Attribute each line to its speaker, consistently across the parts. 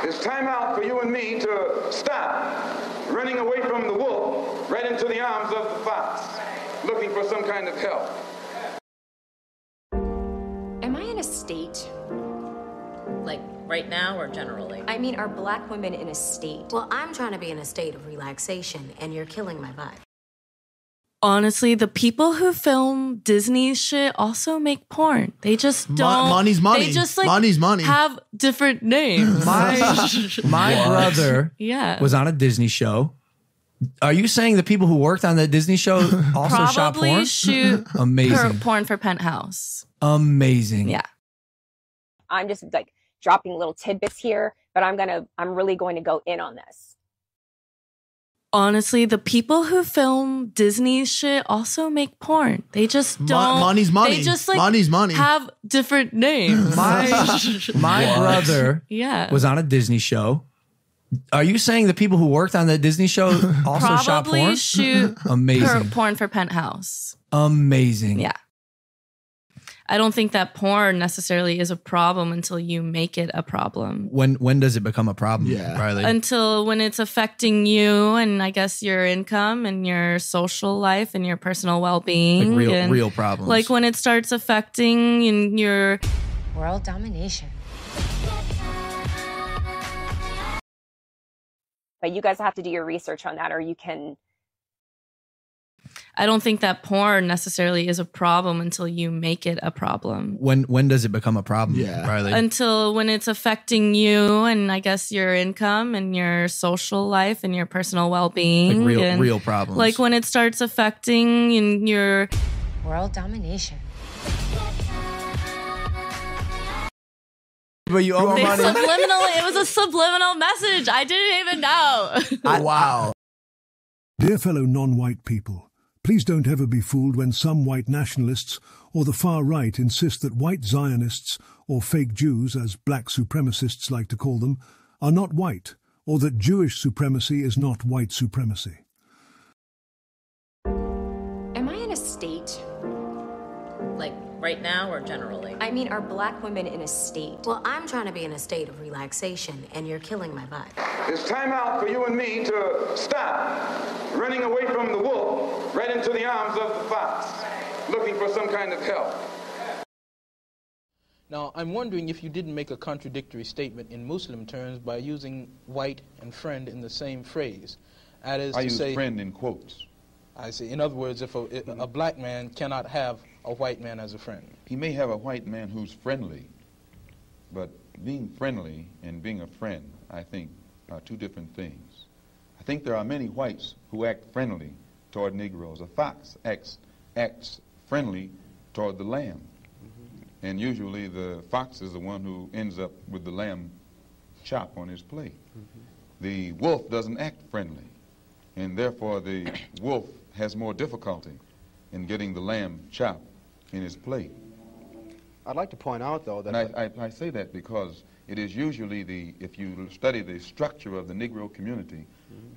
Speaker 1: It's time out for you and me to stop running away from the wolf right into the arms of the fox, looking for some kind of help.
Speaker 2: Am I in a state?
Speaker 3: Like right now or generally?
Speaker 2: I mean, are black women in a state?
Speaker 4: Well, I'm trying to be in a state of relaxation, and you're killing my vibe.
Speaker 5: Honestly, the people who film Disney shit also make porn. They just don't.
Speaker 6: Money's money.
Speaker 5: They just like
Speaker 6: money's money.
Speaker 5: have different names.
Speaker 7: My brother was on a Disney show. Are you saying the people who worked on that Disney show also shot
Speaker 5: Probably
Speaker 7: porn?
Speaker 5: shoot
Speaker 7: Amazing.
Speaker 5: porn for Penthouse.
Speaker 7: Amazing.
Speaker 5: Yeah.
Speaker 8: I'm just like dropping little tidbits here, but I'm really going to go in on this.
Speaker 5: Honestly, the people who film Disney shit also make porn. They just don't.
Speaker 6: Money's money.
Speaker 5: They just like
Speaker 6: money's money.
Speaker 5: have different names.
Speaker 7: My brother was on a Disney show. Are you saying the people who worked on that Disney show also shot porn?
Speaker 5: Probably shoot
Speaker 7: Amazing.
Speaker 5: porn for Penthouse.
Speaker 7: Amazing.
Speaker 5: Yeah. I don't think that porn necessarily is a problem until you make it a problem.
Speaker 7: When does it become a problem?
Speaker 6: Yeah.
Speaker 7: Riley?
Speaker 5: Until when it's affecting you and I guess your income and your social life and your personal well-being.
Speaker 7: Like real problems.
Speaker 5: Like when it starts affecting your
Speaker 4: World domination.
Speaker 8: But you guys have to do your research on that, or you can.
Speaker 5: I don't think that porn necessarily is a problem until you make it a problem.
Speaker 7: When does it become a problem?
Speaker 6: Yeah.
Speaker 7: Riley?
Speaker 5: Until when it's affecting you and I guess your income and your social life and your personal well-being.
Speaker 7: Like real problems.
Speaker 5: Like when it starts affecting your
Speaker 4: World domination.
Speaker 7: But you owe money.
Speaker 5: It was a subliminal message. I didn't even know.
Speaker 7: Wow.
Speaker 9: Dear fellow non-white people, please don't ever be fooled when some white nationalists or the far right insist that white Zionists, or fake Jews as black supremacists like to call them, are not white, or that Jewish supremacy is not white supremacy.
Speaker 2: Am I in a state?
Speaker 3: Like right now or generally?
Speaker 2: I mean, are black women in a state?
Speaker 4: Well, I'm trying to be in a state of relaxation, and you're killing my vibe.
Speaker 1: It's time out for you and me to stop running away from the wolf right into the arms of the fox, looking for some kind of help.
Speaker 10: Now, I'm wondering if you didn't make a contradictory statement in Muslim terms by using white and friend in the same phrase. That is
Speaker 1: I
Speaker 10: to
Speaker 1: use
Speaker 10: say,
Speaker 1: friend in quotes.
Speaker 10: I see. In other words, if a black man cannot have a white man as a friend.
Speaker 1: He may have a white man who's friendly, but being friendly and being a friend, I think, are two different things. I think there are many whites who act friendly toward Negroes. A fox acts friendly toward the lamb. And usually the fox is the one who ends up with the lamb chop on his plate. The wolf doesn't act friendly, and therefore the wolf has more difficulty in getting the lamb chop in his plate.
Speaker 11: I'd like to point out, though, that...
Speaker 1: And I say that because it is usually if you study the structure of the Negro community,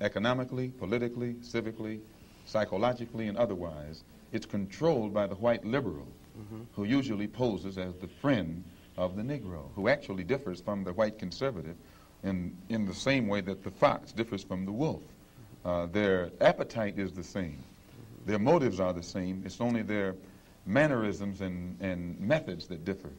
Speaker 1: economically, politically, civically, psychologically, and otherwise, it's controlled by the white liberal, who usually poses as the friend of the Negro, who actually differs from the white conservative in the same way that the fox differs from the wolf. Their appetite is the same. Their motives are the same. It's only their mannerisms and methods that differ.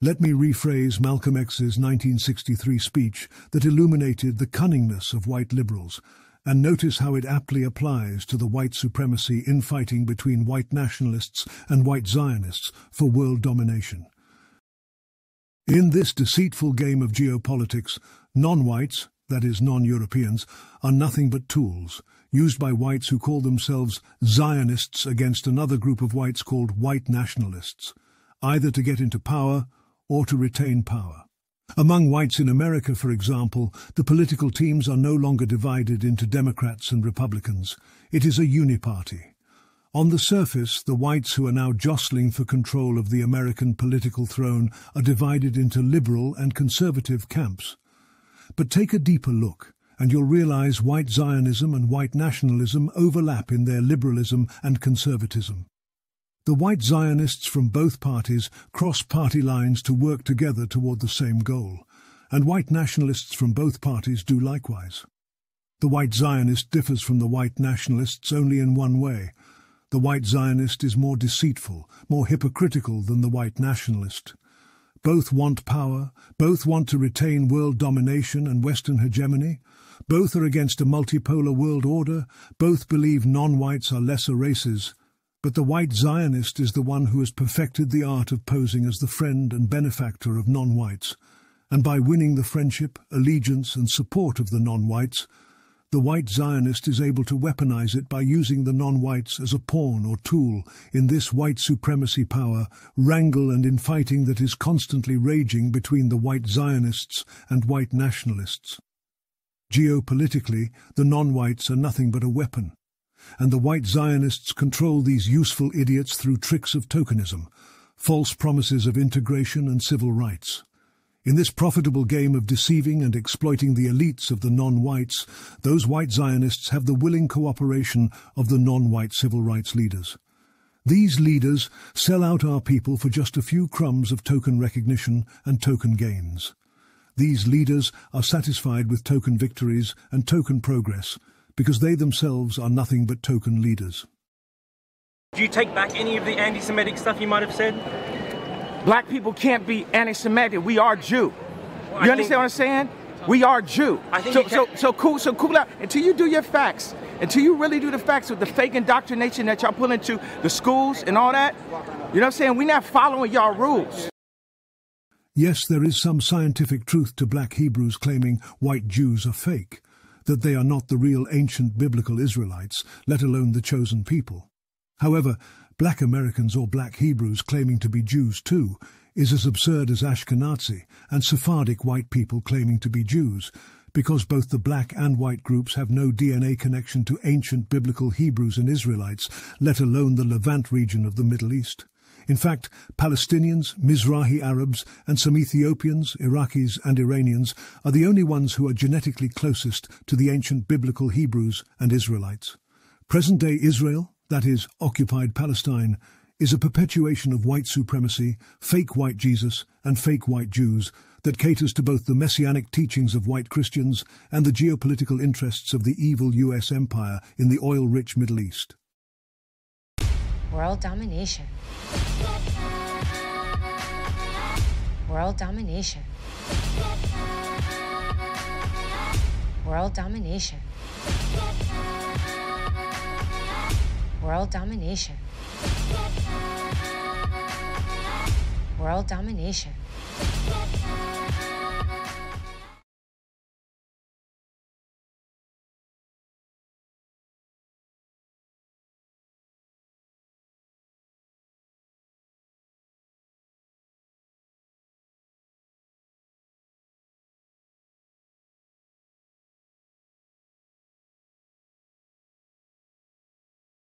Speaker 9: Let me rephrase Malcolm X's 1963 speech that illuminated the cunningness of white liberals, and notice how it aptly applies to the white supremacy infighting between white nationalists and white Zionists for world domination. In this deceitful game of geopolitics, non-whites, that is non-Europeans, are nothing but tools, used by whites who call themselves Zionists against another group of whites called white nationalists, either to get into power or to retain power. Among whites in America, for example, the political teams are no longer divided into Democrats and Republicans. It is a uniparty. On the surface, the whites who are now jostling for control of the American political throne are divided into liberal and conservative camps. But take a deeper look, and you'll realize white Zionism and white nationalism overlap in their liberalism and conservatism. The white Zionists from both parties cross party lines to work together toward the same goal, and white nationalists from both parties do likewise. The white Zionist differs from the white nationalists only in one way. The white Zionist is more deceitful, more hypocritical than the white nationalist. Both want power, both want to retain world domination and Western hegemony, both are against a multipolar world order, both believe non-whites are lesser races, but the white Zionist is the one who has perfected the art of posing as the friend and benefactor of non-whites, and by winning the friendship, allegiance and support of the non-whites, the white Zionist is able to weaponize it by using the non-whites as a pawn or tool in this white supremacy power, wrangle and infighting that is constantly raging between the white Zionists and white nationalists. Geopolitically, the non-whites are nothing but a weapon, and the white Zionists control these useful idiots through tricks of tokenism, false promises of integration and civil rights. In this profitable game of deceiving and exploiting the elites of the non-whites, those white Zionists have the willing cooperation of the non-white civil rights leaders. These leaders sell out our people for just a few crumbs of token recognition and token gains. These leaders are satisfied with token victories and token progress because they themselves are nothing but token leaders.
Speaker 6: Do you take back any of the anti-Semitic stuff you might have said? Black people can't be anti-Semitic. We are Jew. Well, you understand what I'm saying? We are Jew. So cool out. Until you do your facts, until you really do the facts with the fake indoctrination that y'all pull into the schools and all that, you know what I'm saying? We're not following y'all rules.
Speaker 9: Yes, there is some scientific truth to black Hebrews claiming white Jews are fake, that they are not the real ancient biblical Israelites, let alone the chosen people. However, black Americans or black Hebrews claiming to be Jews too is as absurd as Ashkenazi and Sephardic white people claiming to be Jews, because both the black and white groups have no DNA connection to ancient biblical Hebrews and Israelites, let alone the Levant region of the Middle East. In fact, Palestinians, Mizrahi Arabs, and some Ethiopians, Iraqis and Iranians are the only ones who are genetically closest to the ancient biblical Hebrews and Israelites. Present-day Israel, that is, occupied Palestine, is a perpetuation of white supremacy, fake white Jesus, and fake white Jews that caters to both the messianic teachings of white Christians and the geopolitical interests of the evil U.S. empire in the oil-rich Middle East.
Speaker 4: World domination. World domination. World domination. World domination. World domination.